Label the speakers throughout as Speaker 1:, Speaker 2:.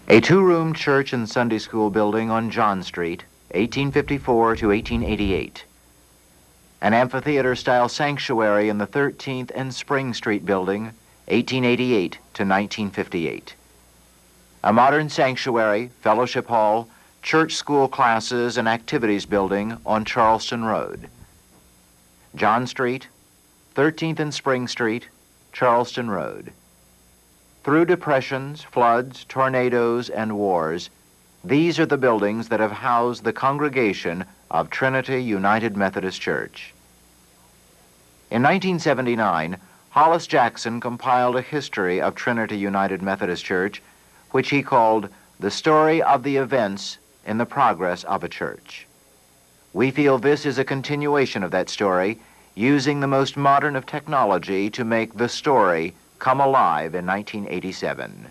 Speaker 1: A two-room church and Sunday school building on John Street, 1854 to 1888. An amphitheater-style sanctuary in the 13th and Spring Street building, 1888 to 1958. A modern sanctuary, fellowship hall, church school classes and activities building on Charleston Road. John Street, 13th and Spring Street, Charleston Road. Through depressions, floods, tornadoes, and wars, these are the buildings that have housed the congregation of Trinity United Methodist Church. In 1979, Hollis Jackson compiled a history of Trinity United Methodist Church, which he called The Story of the Events in the Progress of a Church. We feel this is a continuation of that story, using the most modern of technology to make the story come alive in 1987.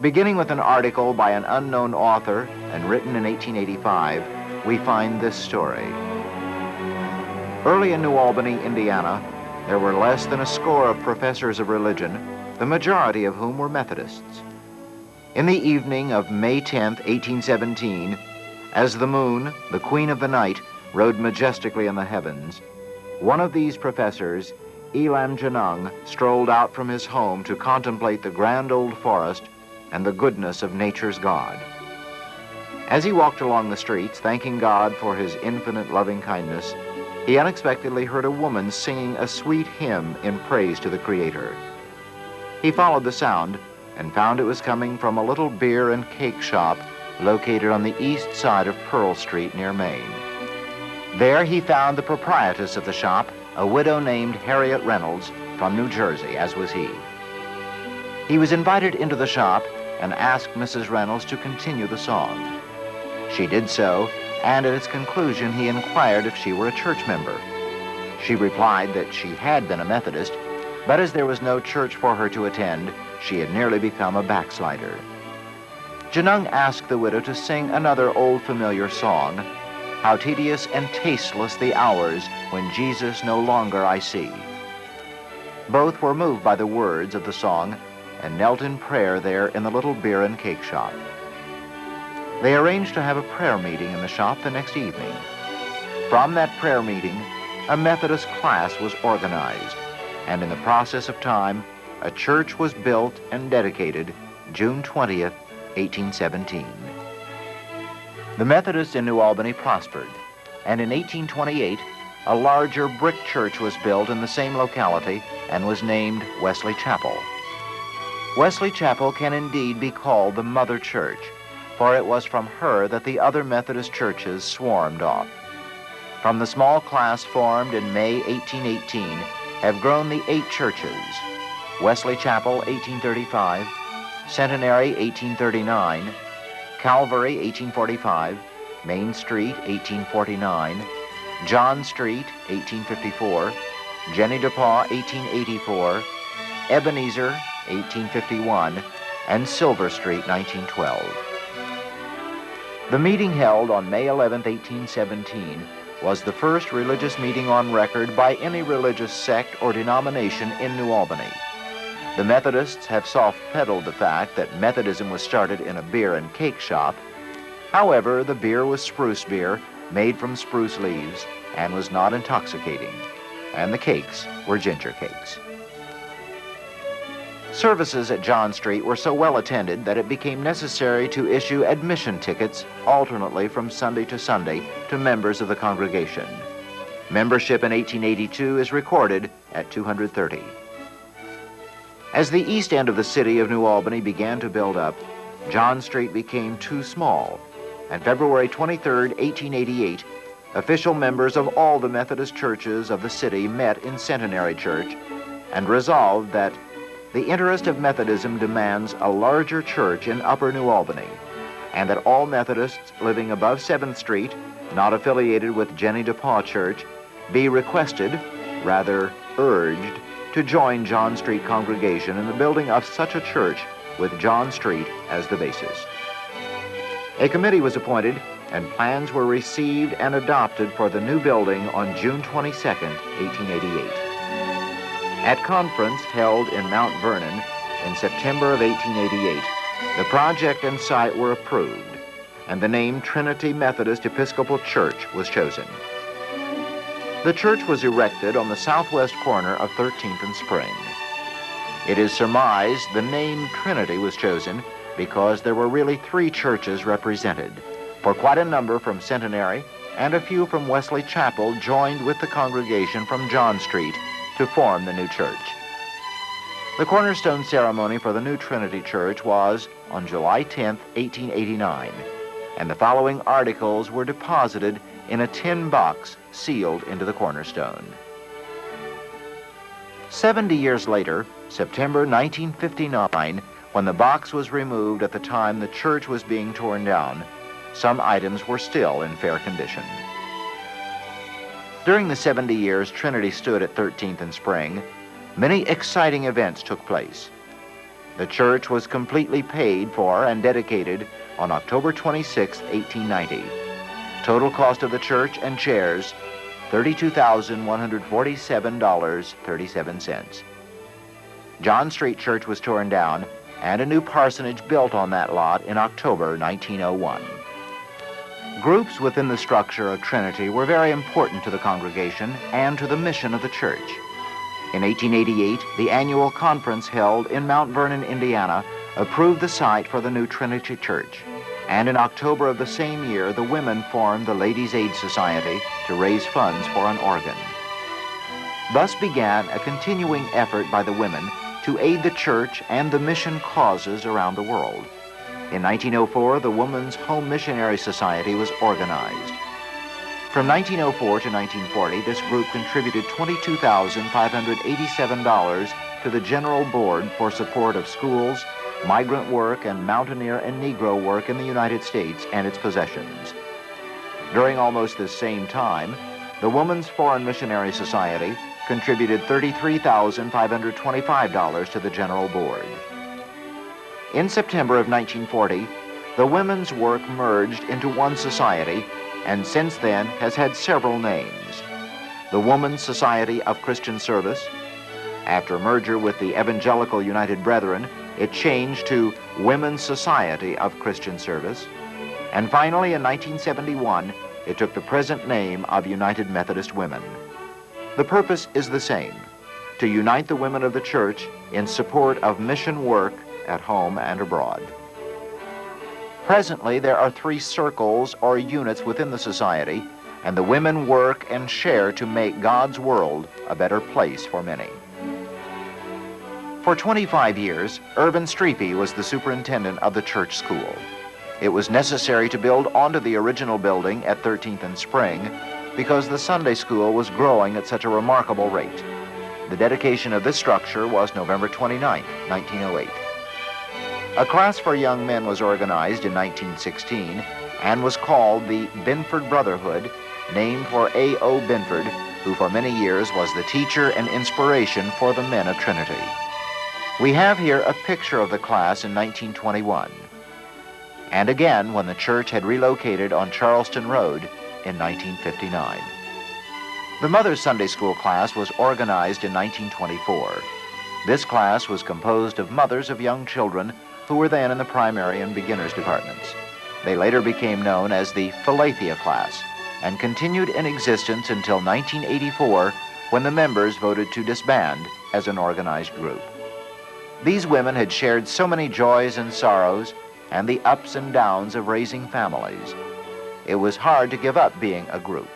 Speaker 1: Beginning with an article by an unknown author and written in 1885, we find this story. Early in New Albany, Indiana, there were less than a score of professors of religion, the majority of whom were Methodists. In the evening of May 10, 1817, as the moon, the queen of the night, rode majestically in the heavens, one of these professors, Elam Janung, strolled out from his home to contemplate the grand old forest and the goodness of nature's God. As he walked along the streets, thanking God for his infinite loving kindness, he unexpectedly heard a woman singing a sweet hymn in praise to the Creator. He followed the sound and found it was coming from a little beer and cake shop located on the east side of Pearl Street near Maine. There he found the proprietress of the shop, a widow named Harriet Reynolds from New Jersey, as was he. He was invited into the shop and asked Mrs. Reynolds to continue the song. She did so, and at its conclusion he inquired if she were a church member. She replied that she had been a Methodist, but as there was no church for her to attend, she had nearly become a backslider. Janung asked the widow to sing another old familiar song, How tedious and tasteless the hours when Jesus no longer I see. Both were moved by the words of the song and knelt in prayer there in the little beer and cake shop. They arranged to have a prayer meeting in the shop the next evening. From that prayer meeting, a Methodist class was organized, and in the process of time, a church was built and dedicated June 20th, 1817. The Methodists in New Albany prospered, and in 1828, a larger brick church was built in the same locality and was named Wesley Chapel. Wesley Chapel can indeed be called the Mother Church, for it was from her that the other Methodist churches swarmed off. From the small class formed in May 1818 have grown the 8 churches: Wesley Chapel, 1835, Centenary, 1839, Calvary, 1845, Main Street, 1849, John Street, 1854, Jenny DePaw, 1884, Ebenezer, 1851, and Silver Street, 1912. The meeting held on May 11, 1817, was the first religious meeting on record by any religious sect or denomination in New Albany. The Methodists have soft-pedaled the fact that Methodism was started in a beer and cake shop. However, the beer was spruce beer made from spruce leaves and was not intoxicating, and the cakes were ginger cakes. Services at John Street were so well attended that it became necessary to issue admission tickets alternately from Sunday to Sunday to members of the congregation. Membership in 1882 is recorded at 230. As the east end of the city of New Albany began to build up, John Street became too small, and February 23, 1888, official members of all the Methodist churches of the city met in Centenary Church and resolved that the interest of Methodism demands a larger church in Upper New Albany, and that all Methodists living above 7th Street, not affiliated with Jenny DePaw Church, be requested, rather urged, to join John Street congregation in the building of such a church with John Street as the basis. A committee was appointed, and plans were received and adopted for the new building on June 22, 1888. At conference held in Mount Vernon in September of 1888, The project and site were approved, and the name Trinity Methodist Episcopal Church was chosen. The church was erected on the southwest corner of 13th and Spring. It is surmised the name Trinity was chosen because there were really 3 churches represented, for quite a number from Centenary and a few from Wesley Chapel joined with the congregation from John Street to form the new church. The cornerstone ceremony for the new Trinity Church was on July 10, 1889, and the following articles were deposited in a tin box sealed into the cornerstone. 70 years later, September 1959, when the box was removed at the time the church was being torn down, some items were still in fair condition. During the 70 years Trinity stood at 13th and Spring, many exciting events took place. The church was completely paid for and dedicated on October 26, 1890. Total cost of the church and chairs, $32,147.37. John Street Church was torn down and a new parsonage built on that lot in October 1901. Groups within the structure of Trinity were very important to the congregation and to the mission of the church. In 1888, the annual conference held in Mount Vernon, Indiana, approved the site for the new Trinity Church. And in October of the same year, the women formed the Ladies' Aid Society to raise funds for an organ. Thus began a continuing effort by the women to aid the church and the mission causes around the world. In 1904, the Women's Home Missionary Society was organized. From 1904 to 1940, this group contributed $22,587 to the General Board for support of schools, migrant work, and mountaineer and Negro work in the United States and its possessions. During almost this same time, the Women's Foreign Missionary Society contributed $33,525 to the General Board. In September of 1940, the women's work merged into one society and since then has had several names. The Women's Society of Christian Service. After merger with the Evangelical United Brethren, it changed to Women's Society of Christian Service. And finally, in 1971, it took the present name of United Methodist Women. The purpose is the same, to unite the women of the church in support of mission work at home and abroad. Presently, there are 3 circles or units within the society, and the women work and share to make God's world a better place for many. For 25 years, Urban Streepy was the superintendent of the church school. It was necessary to build onto the original building at 13th and Spring because the Sunday school was growing at such a remarkable rate. The dedication of this structure was November 29, 1908. A class for young men was organized in 1916 and was called the Binford Brotherhood, named for A.O. Binford, who for many years was the teacher and inspiration for the men of Trinity. We have here a picture of the class in 1921, and again when the church had relocated on Charleston Road in 1959. The Mother's Sunday School class was organized in 1924. This class was composed of mothers of young children who were then in the primary and beginners departments. They later became known as the Philethia class and continued in existence until 1984 when the members voted to disband as an organized group. These women had shared so many joys and sorrows and the ups and downs of raising families. It was hard to give up being a group.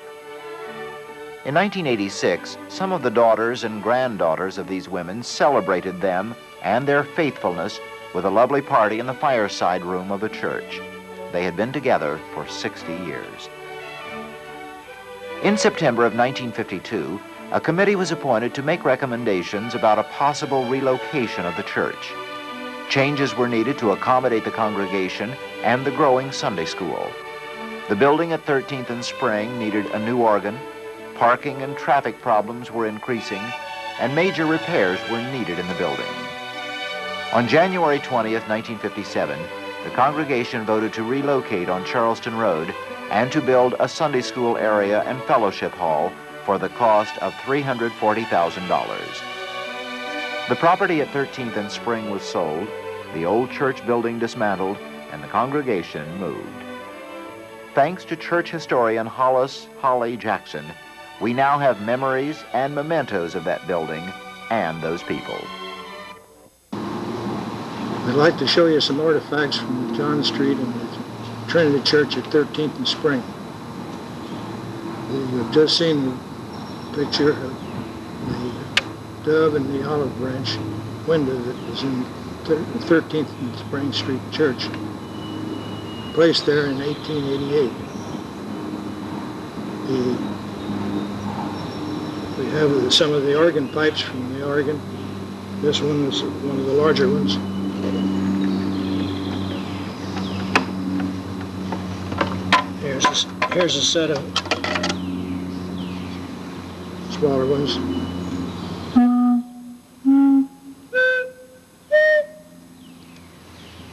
Speaker 1: In 1986, some of the daughters and granddaughters of these women celebrated them and their faithfulness with a lovely party in the fireside room of the church. They had been together for 60 years. In September of 1952, a committee was appointed to make recommendations about a possible relocation of the church. Changes were needed to accommodate the congregation and the growing Sunday school. The building at 13th and Spring needed a new organ, parking and traffic problems were increasing, and major repairs were needed in the building. On January 20th, 1957, the congregation voted to relocate on Charleston Road and to build a Sunday school area and fellowship hall for the cost of $340,000. The property at 13th and Spring was sold, the old church building dismantled and the congregation moved. Thanks to church historian Hollis Holly Jackson, we now have memories and mementos of that building and those people.
Speaker 2: I'd like to show you some artifacts from John Street and the Trinity Church at 13th and Spring. You've just seen the picture of the dove and the olive branch window that was in 13th and Spring Street Church, placed there in 1888. We have some of the organ pipes from the organ. This one was one of the larger ones. Here's a set of smaller ones.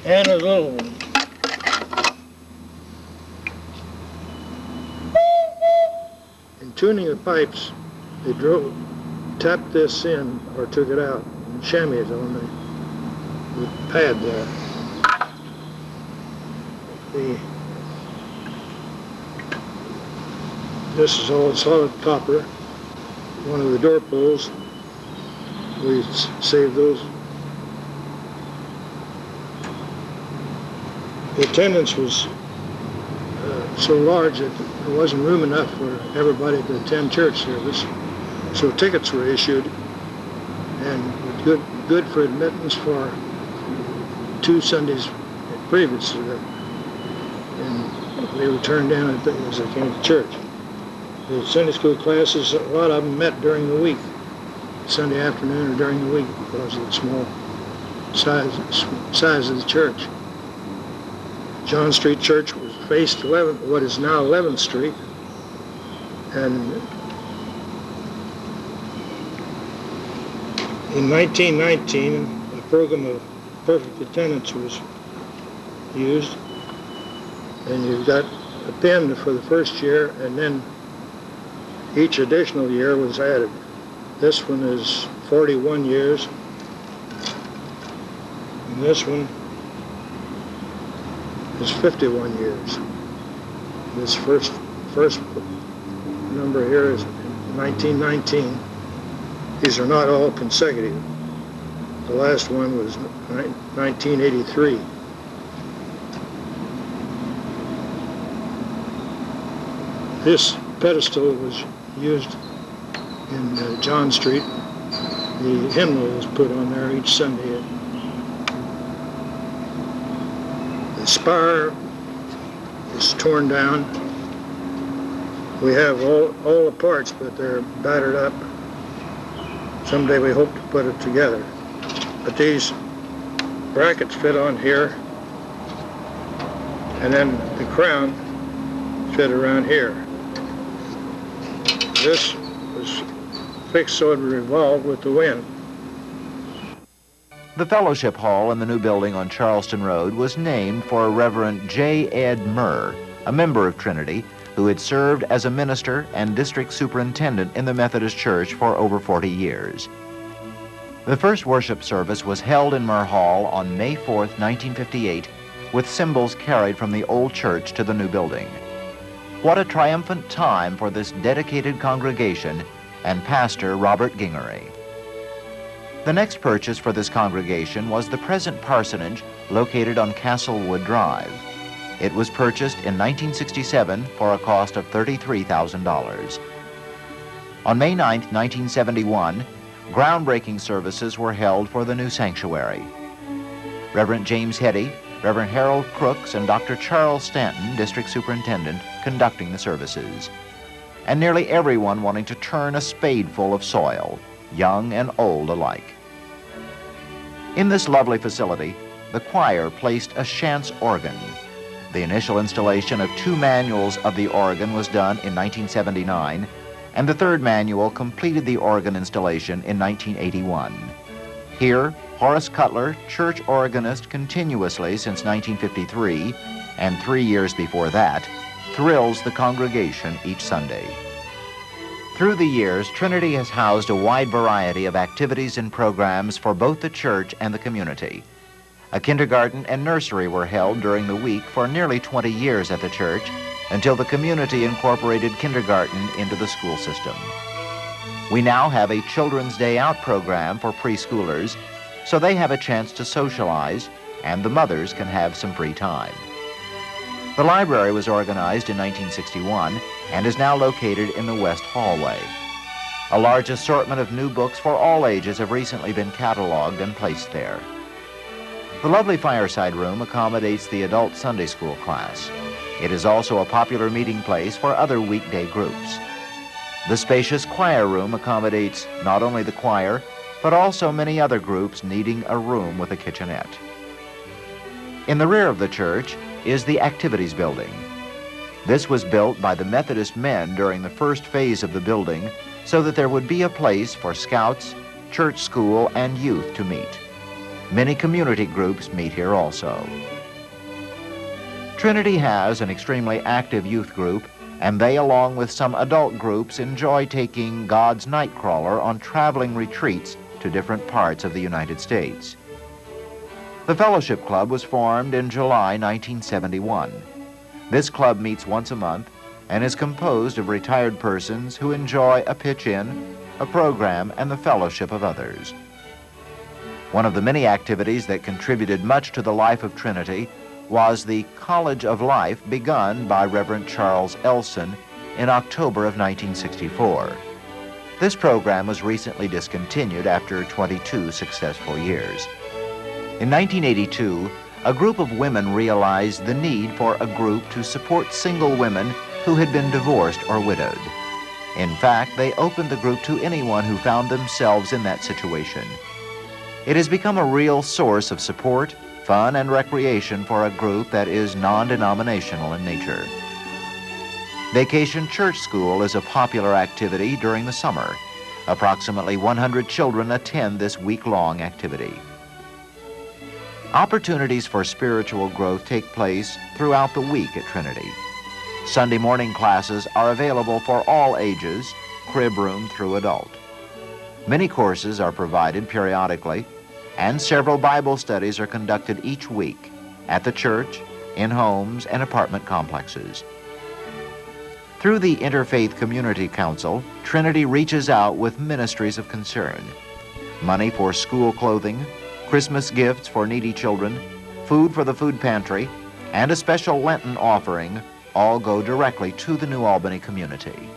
Speaker 2: And a little one. In tuning the pipes, they tapped this in or took it out and chamois it on the pad there. This is all solid copper. One of the door pulls, we saved those. The attendance was so large that there wasn't room enough for everybody to attend church service. So tickets were issued, and good for admittance for 2 Sundays previous to that. And they were turned in as they came to church. The Sunday school classes, a lot of them met during the week, Sunday afternoon or during the week, because of the small size of the church. John Street Church was faced what is now 11th Street, and in 1919, a program of perfect attendance was used, and you got a pin for the first year, and then each additional year was added. This one is 41 years, and this one is 51 years. This first number here is 1919. These are not all consecutive. The last one was 1983. This pedestal was used in John Street. The hymnal was put on there each Sunday. The spire is torn down. We have all the parts, but they're battered up. Someday we hope to put it together. But these brackets fit on here, and then the crown fit around here. This was fixed so it would revolve with the wind.
Speaker 1: The fellowship hall in the new building on Charleston Road was named for Reverend J. Ed Murr, a member of Trinity, who had served as a minister and district superintendent in the Methodist Church for over 40 years. The first worship service was held in Murr Hall on May 4th, 1958, with symbols carried from the old church to the new building. What a triumphant time for this dedicated congregation and Pastor Robert Gingery. The next purchase for this congregation was the present parsonage located on Castlewood Drive. It was purchased in 1967 for a cost of $33,000. On May 9, 1971, groundbreaking services were held for the new sanctuary. Reverend James Heddy, Reverend Harold Crooks, and Dr. Charles Stanton, District Superintendent, conducting the services. And nearly everyone wanting to turn a spadeful of soil, young and old alike. In this lovely facility, the choir placed a chance organ. The initial installation of 2 manuals of the organ was done in 1979, and the 3rd manual completed the organ installation in 1981. Here, Horace Cutler, church organist continuously since 1953, and 3 years before that, thrills the congregation each Sunday. Through the years, Trinity has housed a wide variety of activities and programs for both the church and the community. A kindergarten and nursery were held during the week for nearly 20 years at the church until the community incorporated kindergarten into the school system. We now have a Children's Day Out program for preschoolers, so they have a chance to socialize and the mothers can have some free time. The library was organized in 1961 and is now located in the West Hallway. A large assortment of new books for all ages have recently been cataloged and placed there. The lovely fireside room accommodates the adult Sunday school class. It is also a popular meeting place for other weekday groups. The spacious choir room accommodates not only the choir, but also many other groups needing a room with a kitchenette. In the rear of the church is the activities building. This was built by the Methodist men during the first phase of the building so that there would be a place for scouts, church school, and youth to meet. Many community groups meet here also. Trinity has an extremely active youth group, and they, along with some adult groups, enjoy taking God's Nightcrawler on traveling retreats to different parts of the United States. The Fellowship Club was formed in July 1971. This club meets once a month and is composed of retired persons who enjoy a pitch-in, a program, and the fellowship of others. One of the many activities that contributed much to the life of Trinity was the College of Life begun by Reverend Charles Elson in October of 1964. This program was recently discontinued after 22 successful years. In 1982, a group of women realized the need for a group to support single women who had been divorced or widowed. In fact, they opened the group to anyone who found themselves in that situation. It has become a real source of support, fun, and recreation for a group that is non-denominational in nature. Vacation Church School is a popular activity during the summer. Approximately 100 children attend this week-long activity. Opportunities for spiritual growth take place throughout the week at Trinity. Sunday morning classes are available for all ages, crib room through adult. Many courses are provided periodically, and several Bible studies are conducted each week at the church, in homes, and apartment complexes. Through the Interfaith Community Council, Trinity reaches out with ministries of concern. Money for school clothing, Christmas gifts for needy children, food for the food pantry, and a special Lenten offering all go directly to the New Albany community.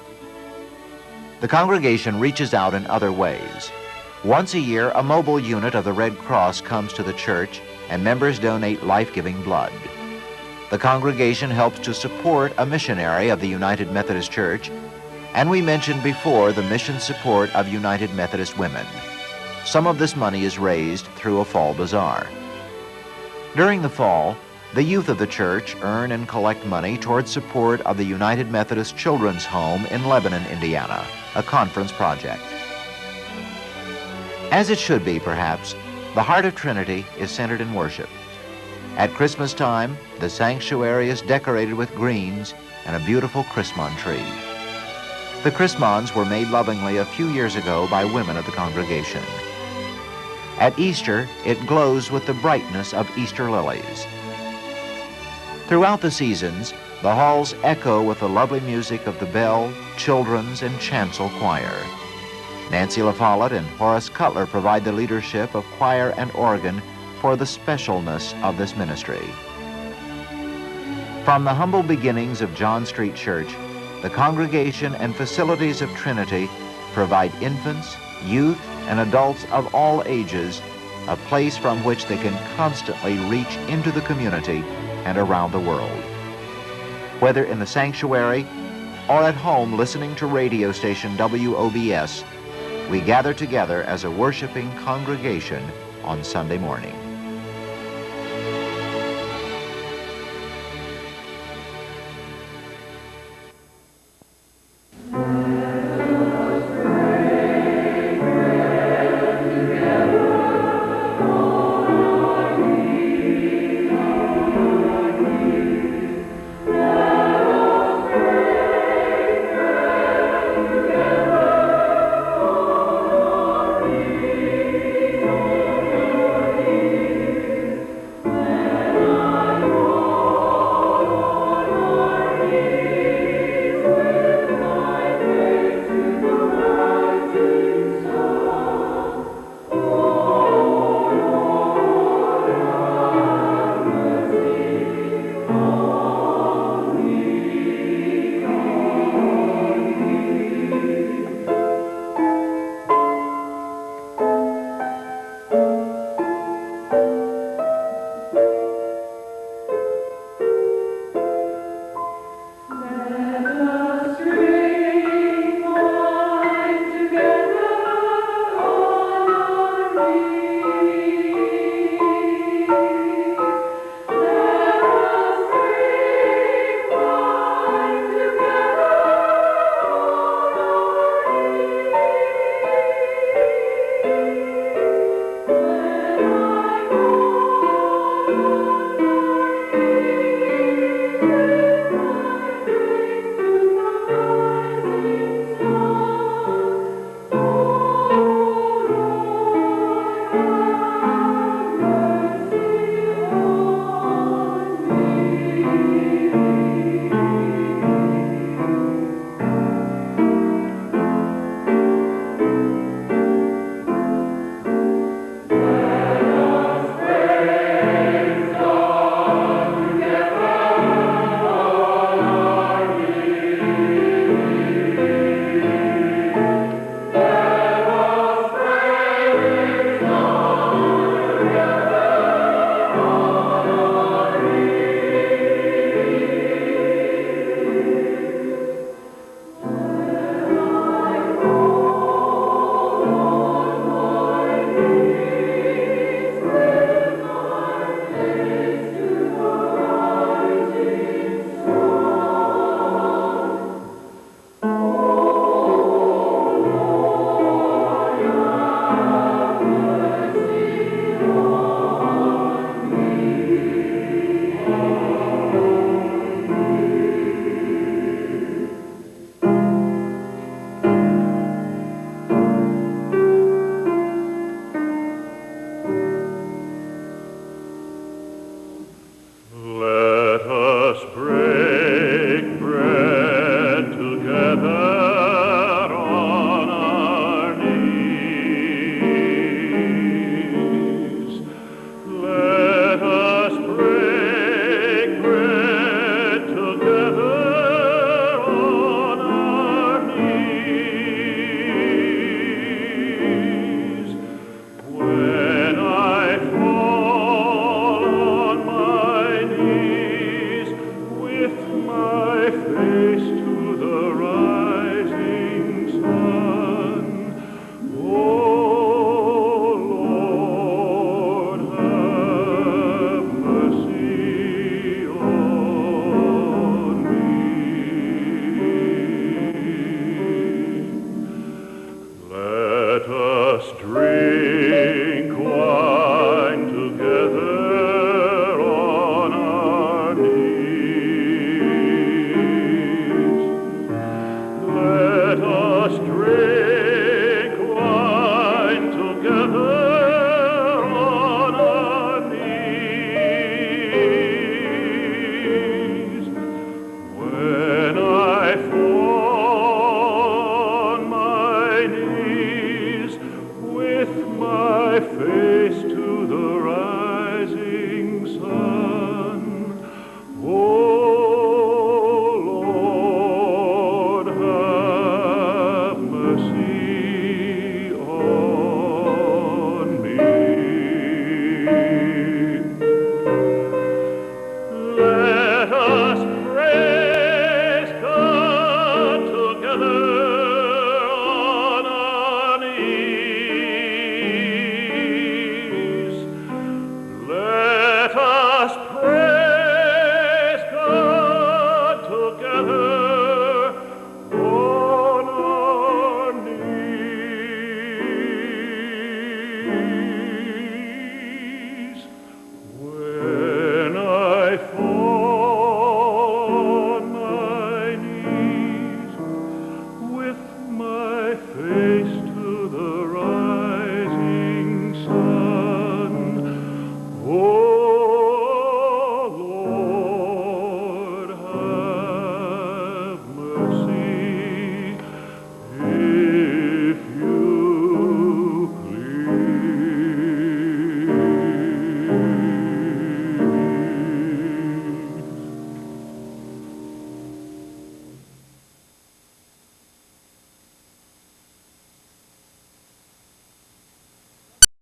Speaker 1: The congregation reaches out in other ways. Once a year, a mobile unit of the Red Cross comes to the church and members donate life-giving blood. The congregation helps to support a missionary of the United Methodist Church, and we mentioned before the mission support of United Methodist Women. Some of this money is raised through a fall bazaar. During the fall, the youth of the church earn and collect money towards support of the United Methodist Children's Home in Lebanon, Indiana, a conference project. As it should be, perhaps, the heart of Trinity is centered in worship. At Christmas time, the sanctuary is decorated with greens and a beautiful Chrismon tree. The Chrismons were made lovingly a few years ago by women of the congregation. At Easter, it glows with the brightness of Easter lilies. Throughout the seasons, the halls echo with the lovely music of the bell, children's, and chancel choir. Nancy LaFollette and Horace Cutler provide the leadership of choir and organ for the specialness of this ministry. From the humble beginnings of John Street Church, the congregation and facilities of Trinity provide infants, youth, and adults of all ages a place from which they can constantly reach into the community and around the world. Whether in the sanctuary or at home listening to radio station WOBS, we gather together as a worshiping congregation on Sunday morning.
Speaker 3: Street.